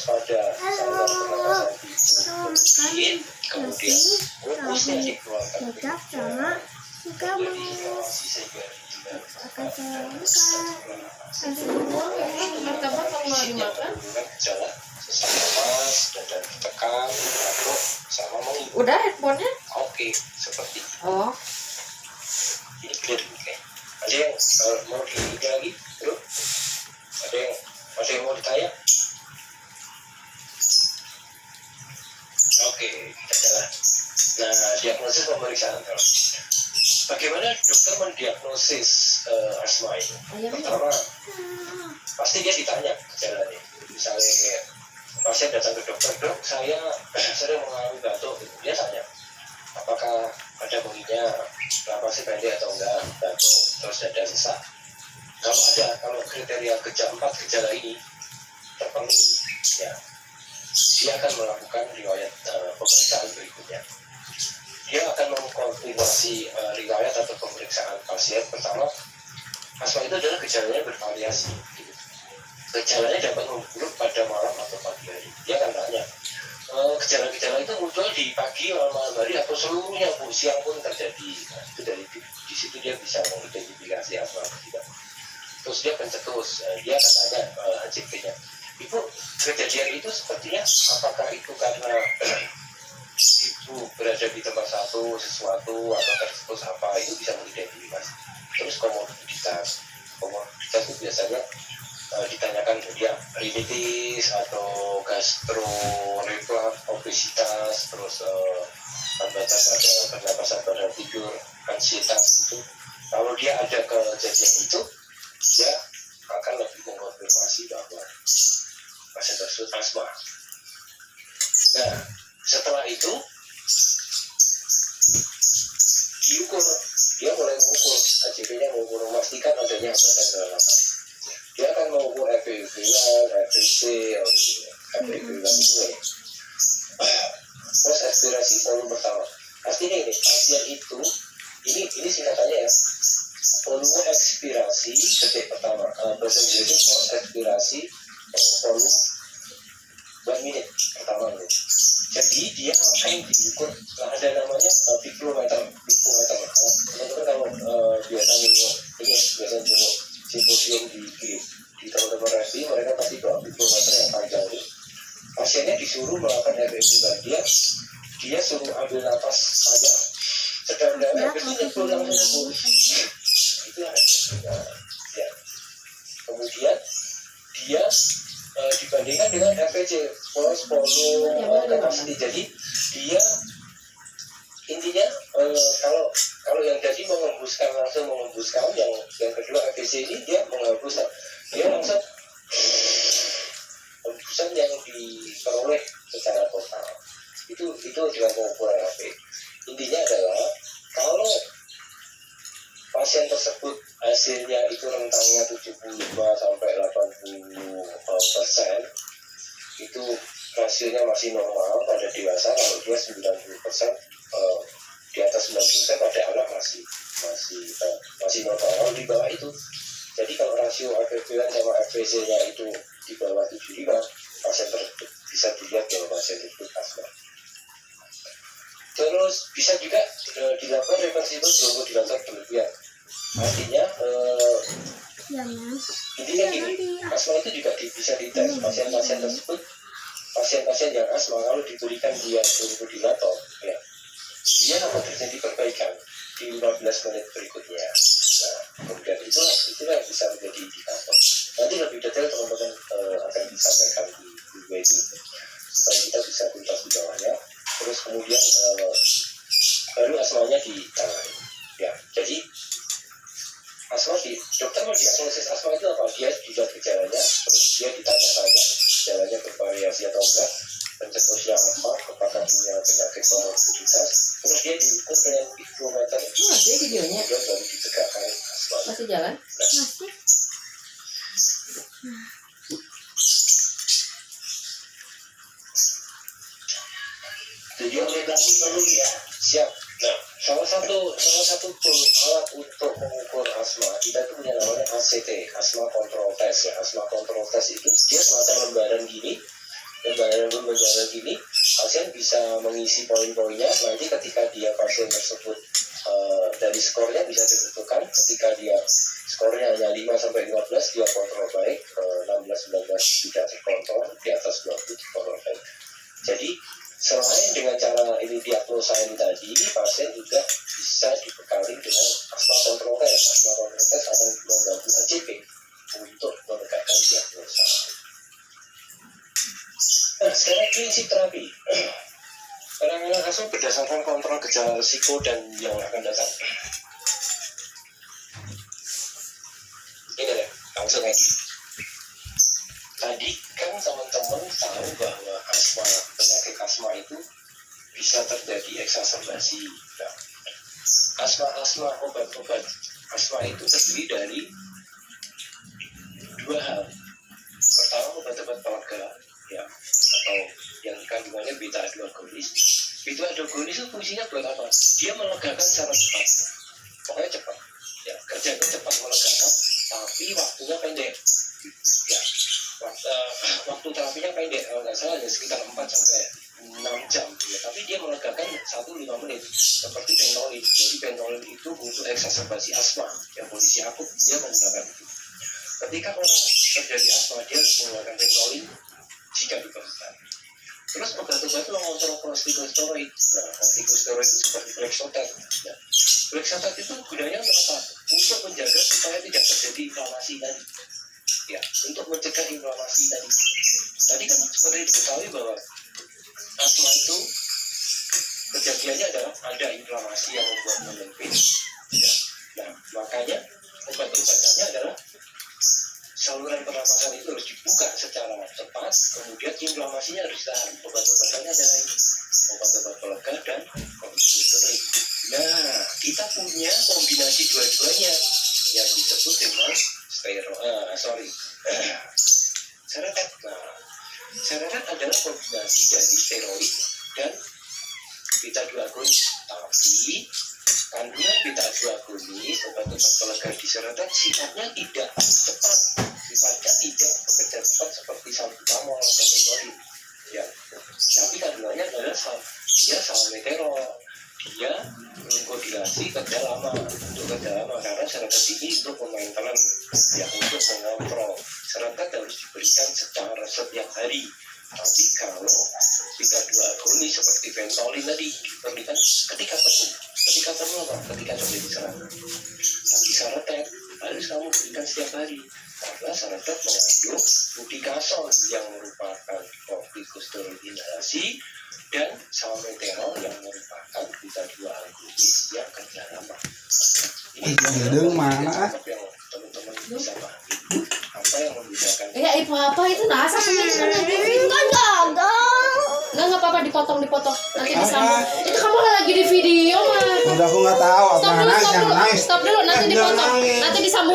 pada saluran pernapasan itu, kemudian mukusnya dikeluarkan. Martabak kalau nggak dimakan? Gejala sesak napas, dada ditekan, batuk, sama mengilu. Udah handphonenya? Oke, seperti itu. Oh. Ini clear, oke. Ada yang mau diingat lagi, bro? Ada yang mau ditanya? Oke, kita jalan. Nah, diagnosis pemeriksaan. Bagaimana dokter mendiagnosis asma ini? Pertama, pasti dia ditanya gejalanya. Misalnya pasien datang ke dokter, dok, saya sering mengalami batuk. Dia tanya, apakah ada bunyinya, napasnya pendek atau enggak, batuk, terus dada sesak. Kalau kriteria 4 gejala ini terpenuhi, ya, dia akan melakukan riwayat pemeriksaan berikutnya. Dia akan mengkonfirmasi riwayat atau pemeriksaan pasien. Pertama, asma itu adalah gejalanya bervariasi. Gejalanya dapat memburuk pada malam atau pagi hari. Dia akan tanya, gejala-gejala itu muncul di pagi, malam hari, atau seluruhnya, Bu, siang pun terjadi. Nah, itu di situ dia bisa mengidentifikasi asma atau tidak. Terus dia pencetus, dia akan tanya HCP-nya, Ibu, kejadian itu sepertinya apakah itu karena Ibu berada di tempat sesuatu atau tercetus apa, itu bisa mengidentifikasi. Terus komorbiditas itu biasanya ditanyakan dia rinitis atau gastro, reflux, obesitas, terus hambatan pada pernapasan pada tidur, ansietas itu. Kalau dia ada kejadian itu, dia akan lebih mengkonfirmasi bahwa pasien tersebut asma. Nah, setelah itu diukur, dia mulai mengukur, HCP-nya mengukur, memastikan adanya hambatan dalam nafas. Dia akan mengukur FEV1, FVC, FEV1 itu ya. Pos ekspirasi volume pertama. Pastinya ini, pasien itu, ini singkatannya ya, volume ekspirasi detik pertama. Bahasa Inggrisnya pos ekspirasi volume 1 menit pertama ini. Jadi dia akan diukur, ada namanya picometer. Teman-teman kalau biasa minum simposium di teman-teman resi, mereka pasti bawa picometer yang panjang ini. Pasiennya disuruh melakukan FEV1, dia suruh ambil nafas saja, sedang nafas itu pulang sembuh. Itu ya. Kemudian dia dibandingkan dengan FVC, force volume capacity. Jadi dia intinya kalau yang tadi langsung mengembuskan, yang kedua FVC ini dia menghembuskan, dia langsung hembusan yang diperoleh secara total. Itu dengan pengukuran HP. Intinya adalah kalau pasien tersebut hasilnya itu rentangnya 75 sampai 80%, itu rasionya masih normal pada dewasa. Kalau dia 90%, di atas 90% pada anak masih normal. Di bawah itu, jadi kalau rasio FEV1 sama FVC-nya itu di bawah 75, pasien tersebut bisa dilihat bahwa pasien tersebut asma. Terus bisa juga dilakukan reversible bronchodilator berlebihan. Artinya intinya gini, asma itu juga bisa dites. Pasien-pasien tersebut, pasien-pasien yang asma, kalau diberikan dia bronchodilator, ya, dia akan terjadi perbaikan di 15 menit berikutnya. Nah, kemudian itulah yang bisa menjadi indikator. Nanti lebih detail teman-teman akan disampaikan di video itu supaya kita bisa tuntas di bawahnya. Terus kemudian baru asmanya ditangani. Ya, jadi dokter mendiagnosis asma itu apa? Dia dilihat gejalanya, terus dia ditanya-tanya gejalanya bervariasi atau enggak, pencetusnya apa, apakah punya penyakit komorbiditas, terus dia diukur dengan picometer. Masih videonya? Kemudian baru ditegakkan asma. Masih jalan? Masih. Jadi oleh lagi perlu ya, siap. Nah, salah satu alat untuk mengukur asma kita itu punya namanya ACT, asma control test ya. Asma control test itu dia semacam lembaran gini bergejala gini, pasien bisa mengisi poin-poinnya. Nanti ketika dia pasien tersebut dari skornya bisa ditentukan. Ketika dia skornya hanya 5-15, dia kontrol baik, 16-19 tidak terkontrol, di atas 20 terkontrol baik. Jadi selain dengan cara ini diagnosa ini tadi, pasien juga bisa dibekali dengan asma kontrol test. Asma kontrol test akan membantu ACP untuk menegakkan diagnosa. Nah, sekarang prinsip terapi. Penanganan kasus berdasarkan kontrol gejala risiko dan yang akan datang. Ini deh, langsung aja. Tadi kan teman-teman tahu bahwa penyakit asma itu bisa terjadi eksaserbasi. Nah, asma obat-obat asma itu terdiri dari dua hal. Pertama, obat-obat pelega, ya, atau yang kandungannya beta agonis. Beta agonis itu fungsinya buat apa? Dia melegakan secara cepat. Pokoknya cepat. Ya, kerjanya cepat melegakan, tapi waktunya pendek. Ya, waktu terapinya pendek, kalau nggak salah ya sekitar 4-6 jam. Ya, tapi dia melegakan 1-5 menit, seperti Bentoline. Jadi Bentoline itu untuk eksaserbasi asma, yang kondisi akut dia menggunakan itu. Ketika orang terjadi asma, dia menggunakan Bentoline jika diperlukan. Terus obat-obat itu mengontrol kortikosteroid. Nah, kortikosteroid itu seperti Brexotan. Ya. Brexotan itu gunanya untuk apa? Untuk menjaga supaya tidak terjadi inflamasi tadi. Ya, untuk mencegah inflamasi tadi. Tadi kan seperti diketahui bahwa asma itu kejadiannya adalah ada inflamasi yang membuat menyempit. Ya. Nah, makanya obat-obatannya adalah saluran pernapasan itu harus dibuka secara cepat, kemudian inflamasinya harus ditahan. Obat-obatannya adalah ini, obat-obat pelega dan kortikosteroid. Nah, kita punya kombinasi dua-duanya yang disebut dengan seretet. Nah, seretet adalah kombinasi dari steroid dan beta-2 agonis. Tapi kandungan beta-2 agonis, obat-obat pelega di seretet sifatnya tidak cepat, sifatnya tidak bekerja cepat seperti salbutamol atau Bentoline. Ya, tapi kandungannya adalah dia salmeterol. Dia mengkodilasi kerja lama, untuk kerja lama, karena seretet ini untuk pemaintenan, ya, untuk mengontrol. Seretet harus diberikan secara setiap hari. Tapi kalau beta-2 agonis seperti Bentoline tadi diberikan ketika perlu apa? Ketika terjadi serangan. Tapi seretet harus kamu berikan setiap hari, karena seretet mengandung fluticasone yang merupakan kortikosteroid inhalasi dan salmeterol yang merupakan beta-2 agonis yang kerja lama. Ini adalah yang teman-teman bisa pahami. Apa yang membedakan? Ibu apa itu nasa sebenarnya? Kan gagal. Nggak apa-apa, dipotong. Nanti disambung. Itu kamu lagi di video mah. Udah aku nggak tahu. Stop dulu. Nanti dipotong. Nanti disambung.